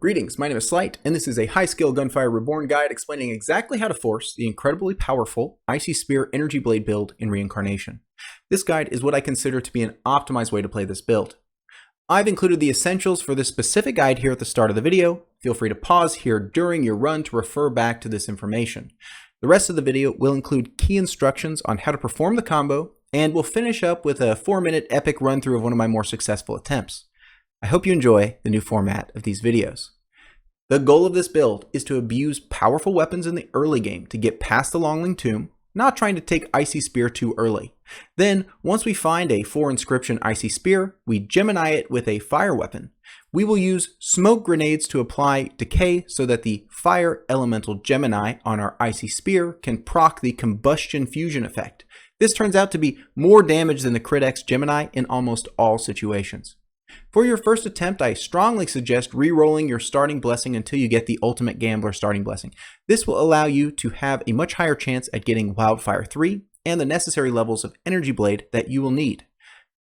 Greetings, my name is Slight, and this is a high-skill Gunfire Reborn guide explaining exactly how to force the incredibly powerful Icy Spear Energy Blade build in Reincarnation. This guide is what I consider to be an optimized way to play this build. I've included the essentials for this specific guide here at the start of the video. Feel free to pause here during your run to refer back to this information. The rest of the video will include key instructions on how to perform the combo, and we'll finish up with a 4-minute epic run-through of one of my more successful attempts. I hope you enjoy the new format of these videos. The goal of this build is to abuse powerful weapons in the early game to get past the Longling Tomb, not trying to take Icy Spear too early. Then, once we find a 4-inscription Icy Spear, we Gemini it with a fire weapon. We will use smoke grenades to apply decay so that the fire elemental Gemini on our Icy Spear can proc the combustion fusion effect. This turns out to be more damage than the Crit X Gemini in almost all situations. For your first attempt, I strongly suggest re-rolling your starting blessing until you get the Ultimate Gambler starting blessing. This will allow you to have a much higher chance at getting Wildfire 3 and the necessary levels of Energy Blade that you will need.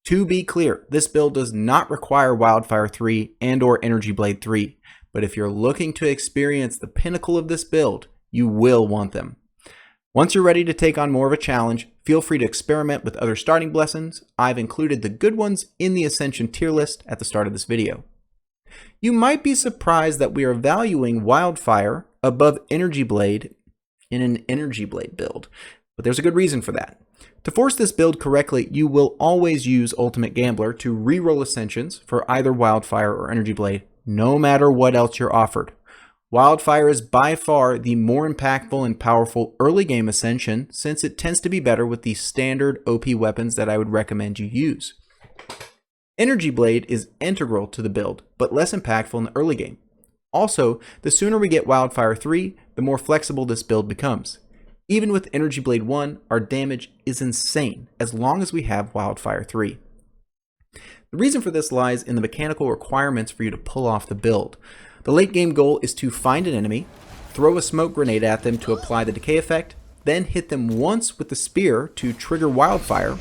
To be clear, this build does not require Wildfire 3 and or Energy Blade 3, but if you're looking to experience the pinnacle of this build, you will want them. Once you're ready to take on more of a challenge, feel free to experiment with other starting blessings. I've included the good ones in the Ascension tier list at the start of this video. You might be surprised that we are valuing Wildfire above Energy Blade in an Energy Blade build, but there's a good reason for that. To force this build correctly, you will always use Ultimate Gambler to re-roll Ascensions for either Wildfire or Energy Blade, no matter what else you're offered. Wildfire is by far the more impactful and powerful early game Ascension since it tends to be better with the standard OP weapons that I would recommend you use. Energy Blade is integral to the build, but less impactful in the early game. Also, the sooner we get Wildfire 3, the more flexible this build becomes. Even with Energy Blade 1, our damage is insane as long as we have Wildfire 3. The reason for this lies in the mechanical requirements for you to pull off the build. The late game goal is to find an enemy, throw a smoke grenade at them to apply the decay effect, then hit them once with the spear to trigger Wildfire.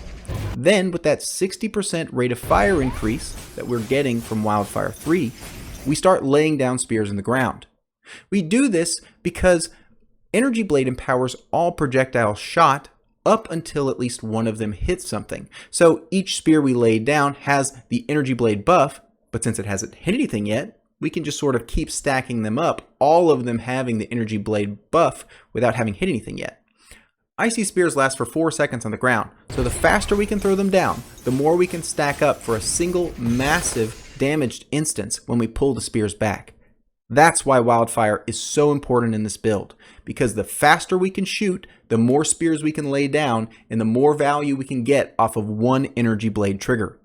Then with that 60% rate of fire increase that we're getting from Wildfire 3, we start laying down spears in the ground. We do this because Energy Blade empowers all projectiles shot up until at least one of them hits something. So each spear we lay down has the Energy Blade buff, but since it hasn't hit anything yet, we can just sort of keep stacking them up, all of them having the Energy Blade buff without having hit anything yet. Icy Spears last for 4 seconds on the ground, so the faster we can throw them down, the more we can stack up for a single massive damaged instance when we pull the spears back. That's why Wildfire is so important in this build, because the faster we can shoot, the more spears we can lay down, and the more value we can get off of one Energy Blade trigger.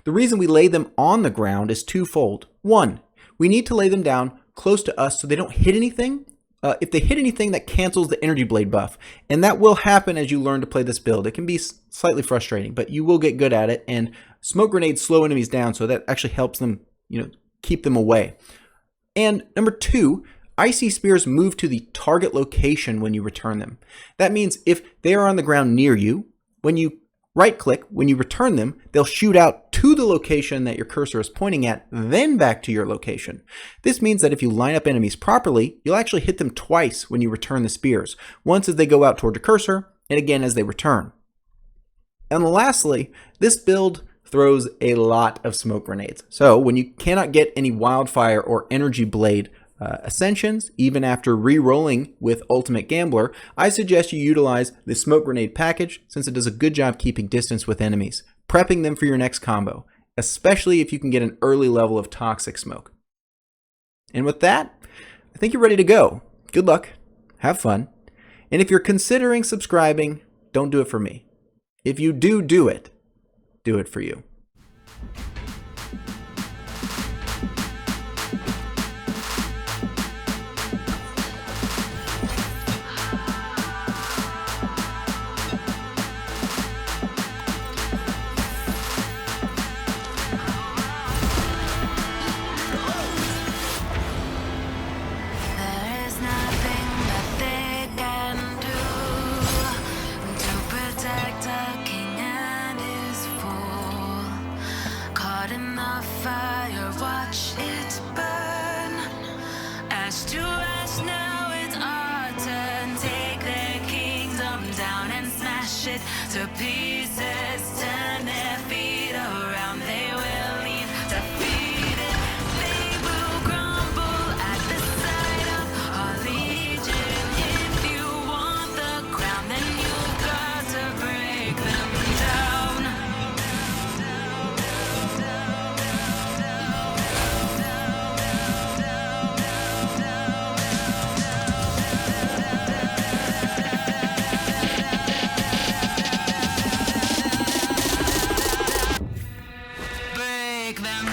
The reason we lay them on the ground is twofold. One, we need to lay them down close to us so they don't hit anything. If they hit anything, that cancels the Energy Blade buff. And that will happen as you learn to play this build. It can be slightly frustrating, but you will get good at it. And smoke grenades slow enemies down, so that actually helps them, keep them away. And number 2, Icy Spears move to the target location when you return them. That means if they are on the ground near you, when you right-click, when you return them, they'll shoot out to the location that your cursor is pointing at, then back to your location. This means that if you line up enemies properly, you'll actually hit them twice when you return the spears, once as they go out toward your cursor, and again as they return. And lastly, this build throws a lot of smoke grenades. So when you cannot get any Wildfire or Energy Blade Ascensions, even after re-rolling with Ultimate Gambler, I suggest you utilize the smoke grenade package since it does a good job keeping distance with enemies, prepping them for your next combo, especially if you can get an early level of toxic smoke. And with that, I think you're ready to go. Good luck, have fun, and if you're considering subscribing, don't do it for me. If you do it for you. Protect our king and his fool. smash it to pieces. Turn their feet around, they will leave defeated. They will crumble at the sight of our legion. If you want the crown, then you've got to break them down. Break them.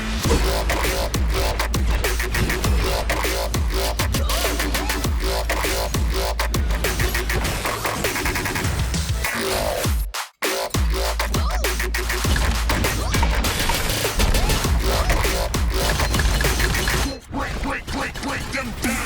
Break them down.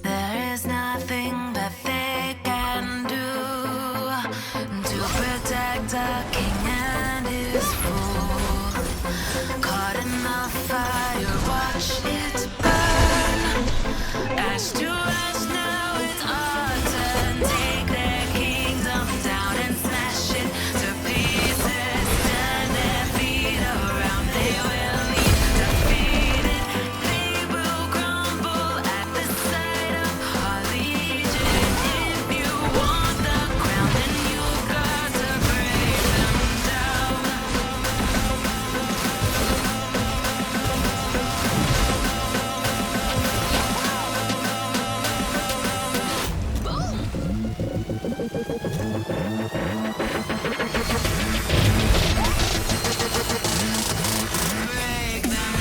There is nothing that they can do to protect our king and his fool. Caught in the fire, watch it burn. Ash to ash, now it's our turn. Take their kingdom down and smash it to pieces. Turn their feet around, they will leave defeated. They will crumble at the sight of our legion. If you want the crown, then you've got to break them down. Break them.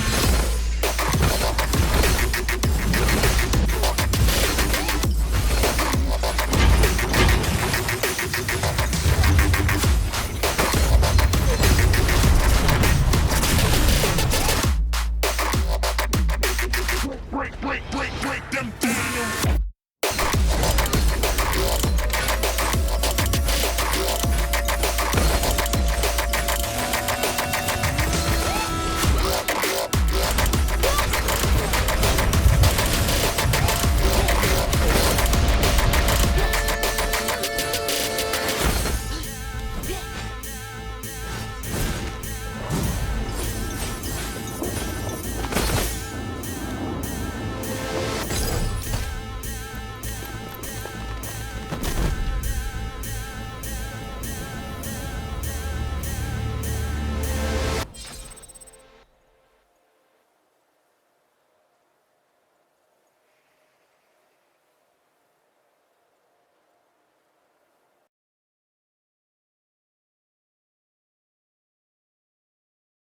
Break them down.